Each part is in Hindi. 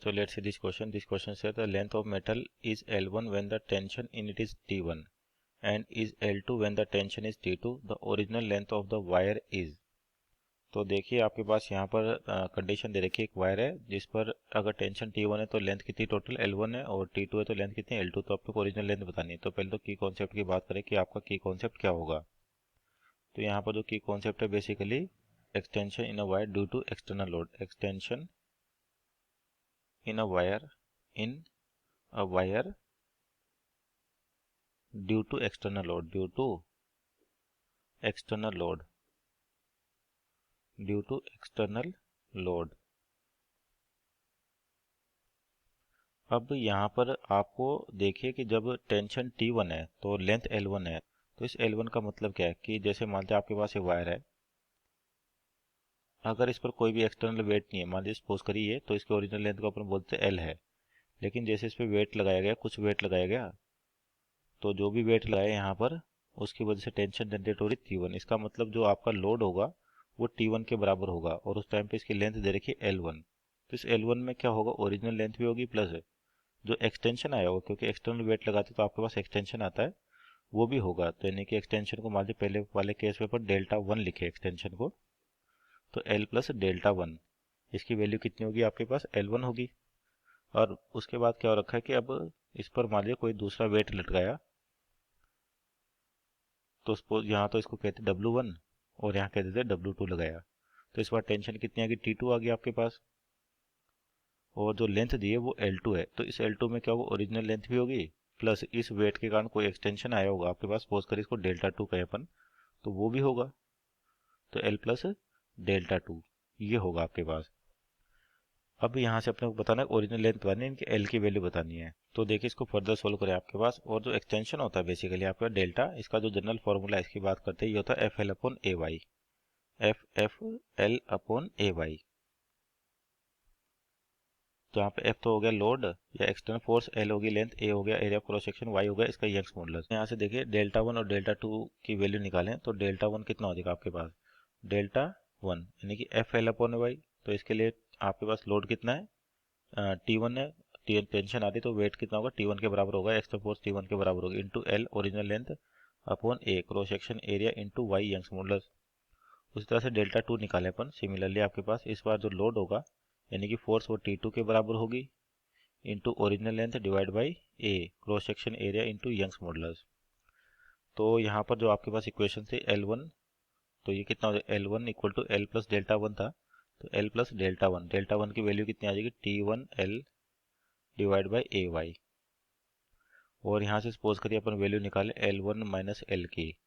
So let's see this question. This question says the length of metal is L1 when the tension in it is T1 and is L2 when the tension is T2. The original length of the wire is. तो देखिए आपके पास यहाँ पर कंडीशन दे रखी है, एक वायर है जिस पर अगर टेंशन T1 है तो लेंथ कितनी टोटल L1 है और T2 है तो लेंथ कितनी L2। तो आपको ओरिजिनल लेंथ बतानी है। तो पहले तो की कॉन्सेप्ट की बात करें कि आपका की कॉन्सेप्ट क्या होगा। तो यहाँ पर जो की कॉन्सेप्ट है basically extension in a wire due to external load. Extension in a wire due to external load, due to external load. अब यहाँ पर आपको देखिए कि जब टेंशन T1 है तो लेंथ L1 है। तो इस L1 का मतलब क्या है कि जैसे मान लीजिए आपके पास एक वायर है, अगर इस पर कोई भी एक्सटर्नल वेट नहीं है, मान लीजिए सपोज करिए, तो इसके ओरिजिनल लेंथ को अपन बोलते हैं L है। लेकिन जैसे इस पर वेट लगाया गया, कुछ वेट लगाया गया, तो जो भी वेट लगाया यहाँ पर उसकी वजह से टेंशन जनरेट हो रही T1। इसका मतलब जो आपका लोड होगा वो T1 के बराबर होगा और उस टाइम पे इसकी लेंथ दे रखी है L1। तो इस L1 में क्या होगा, ओरिजिनल लेंथ भी होगी प्लस जो एक्सटेंशन आया होगा, क्योंकि एक्सटर्नल वेट लगाते तो आपके पास एक्सटेंशन आता है, वो भी होगा। तो यानी कि एक्सटेंशन को मान लीजिए पहले वाले केस में अपन डेल्टा 1 लिखे एक्सटेंशन को, तो L प्लस डेल्टा 1 इसकी वैल्यू कितनी होगी आपके पास L1 होगी। और उसके बाद क्या हो रखा है कि अब इस पर मान लीजिए कोई दूसरा वेट लटकाया, तो सपोज यहाँ तो इसको कहते हैं W1 और यहाँ कहते थे W2 लगाया, तो इस बार टेंशन कितनी आ गई, T2 आ गई आपके पास। और जो लेंथ दी है वो L2 है, तो इस L2 में क्या होगा, ओरिजिनल लेंथ भी होगी प्लस इस वेट के कारण कोई एक्सटेंशन आया होगा आपके पास, सपोज करिए इसको डेल्टा 2 कहें अपन, तो वो भी होगा। तो L प्लस डेल्टा 2 ये होगा आपके पास। अब यहाँ से अपने को बताना है ओरिजिनल लेंथ बतानी है, इनकी L की वैल्यू बतानी है। तो देखिए इसको फर्दर सोल्व करें आपके पास, और जो एक्सटेंशन होता है बेसिकली आपका डेल्टा, इसका जो जनरल फॉर्मूला इसकी बात करते हैं ये होता है F L upon A Y, F L upon A Y. तो यहाँ पे एफ तो हो गया लोड या एक्सटर्नल फोर्स, एल होगी लेंथ, ए हो गया area of cross section, Y हो गया इसका यंग्स मॉडुलस। यहाँ से देखिए डेल्टा 1 और डेल्टा 2 की वैल्यू निकालें, तो डेल्टा 1 कितना हो जाएगा आपके पास, डेल्टा 1 यानी कि एफ एल अपॉन वाई। तो इसके लिए आपके पास लोड कितना है, T1 है, टेंशन आती तो वेट कितना होगा, T1 के बराबर होगा, एक्सटर्नल फोर्स T1 के बराबर होगा, into L original length upon A cross section area into Y Young's modulus. उसी तरह से डेल्टा 2 निकाले अपन सिमिलरली आपके पास, इस बार जो लोड होगा यानी कि फोर्स वो T2 के बराबर होगी into original length divide by A cross section area into Young's modulus. तो यहाँ पर जो आपके पास इक्वेशन थी L1, तो ये कितना हो जाएगा, L1 equal to L plus delta 1 था, तो L प्लस डेल्टा 1 की वैल्यू कितनी आ जाएगी, T1 L divide by A Y. और यहाँ से सपोज करिए अपन वैल्यू निकाले L1 माइनस एल की,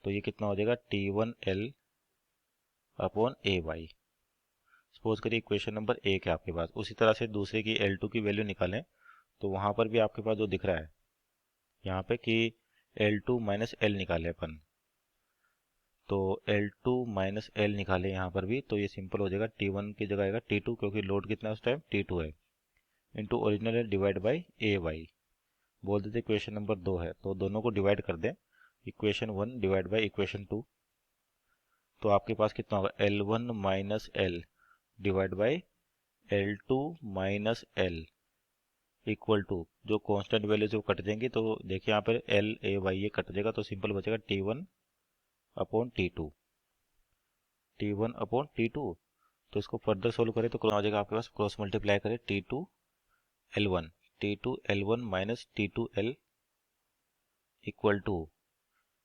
तो ये कितना हो जाएगा, T1 L upon A Y. Suppose करिए इक्वेशन नंबर 1 है आपके पास। उसी तरह से दूसरे की L2 की वैल्यू निकालें, तो वहाँ पर भी आपके पास जो दिख रहा है यहाँ पे कि L2 माइनस एल निकाले अपन, तो L2 माइनस एल निकाले यहाँ पर भी, तो ये सिंपल हो जाएगा, T1 की जगह आएगा T2 क्योंकि लोड कितना है उस टाइम T2 है, into original divide by A Y. बोल देते इक्वेशन नंबर 2 है, तो दोनों को डिवाइड कर दें, इक्वेशन 1 डिवाइड बाई इक्वेशन 2, तो आपके पास कितना होगा, L1 minus L divide by L2 minus L equal to, जो कांस्टेंट वैल्यू से वो कट जाएंगी, तो देखिए यहाँ पर एल ए वाई ये कट जाएगा, तो सिंपल बचेगा T1 upon T2, T1 upon T2। तो इसको फर्दर सोल्व करें तो आ जाएगा आपके पास, क्रॉस मल्टीप्लाई करें T2 L1 minus T2 L equal to,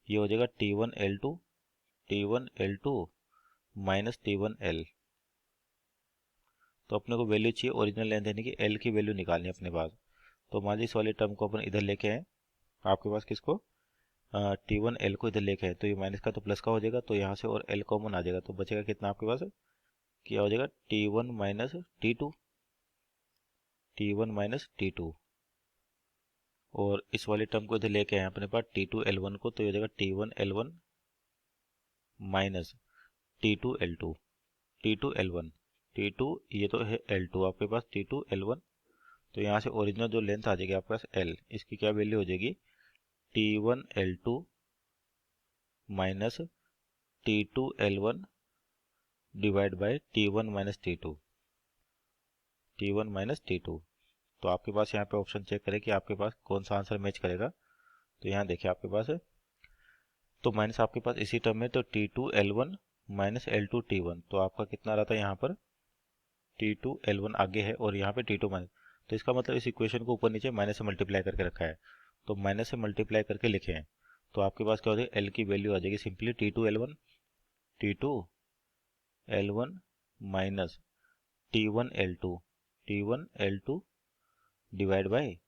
ये हो जाएगा T1 L2 minus T1 L। तो अपने को वैल्यू चाहिए ओरिजिनल लेंथ यानी कि L की वैल्यू निकालनी है अपने पास। तो मान लीजिए इस वाले टर्म को अपन इधर लेके आए, आपके पास किसको, T1 L को इधर लेके आए, तो ये माइनस का तो प्लस का हो जाएगा, तो यहाँ से और L कॉमन आ जाएगा, तो बचेगा कितना आपके पास, क्या हो जाएगा, T1 माइनस T2। और इस वाले टर्म को इधर लेके आए अपने पास T2 L1 को, तो ये हो जाएगा T1 L1 minus T2 L1, T2 ये तो है L2 आपके पास, T2 L1। तो यहाँ से ओरिजिनल जो लेंथ आ जाएगी आपके पास L, इसकी क्या वैल्यू हो जाएगी, T1 L2 minus T2 L1 divide by T1 minus T2। T1 minus T2। तो आपके पास यहाँ पे ऑप्शन चेक करें कि आपके पास कौन सा आंसर मैच करेगा। तो यहाँ देखिए आपके पास है, तो माइनस आपके पास इसी टर्म में, तो T2 L1 minus L2 T1। तो आपका कितना रहा था यहाँ पर, T2 L1 आगे है और यहाँ पे T2 माइनस। तो इसका मतलब इस इक्वेशन को ऊपर नीचे माइनस से मल्टीप्लाई करके रखा है, तो माइनस से मल्टीप्लाई करके लिखे हैं। तो आपके पास क्या हो जाएगा, L की वैल्यू आ जाएगी simply T2 L1 minus T1 L2 divide by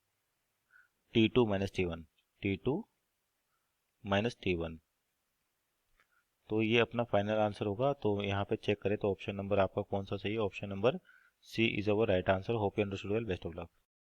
T2 minus T1। तो ये अपना फाइनल आंसर होगा। तो यहाँ पे चेक करें तो ऑप्शन नंबर आपका कौन सा सही है, option number C is our right answer. Hope you understood well, best of luck.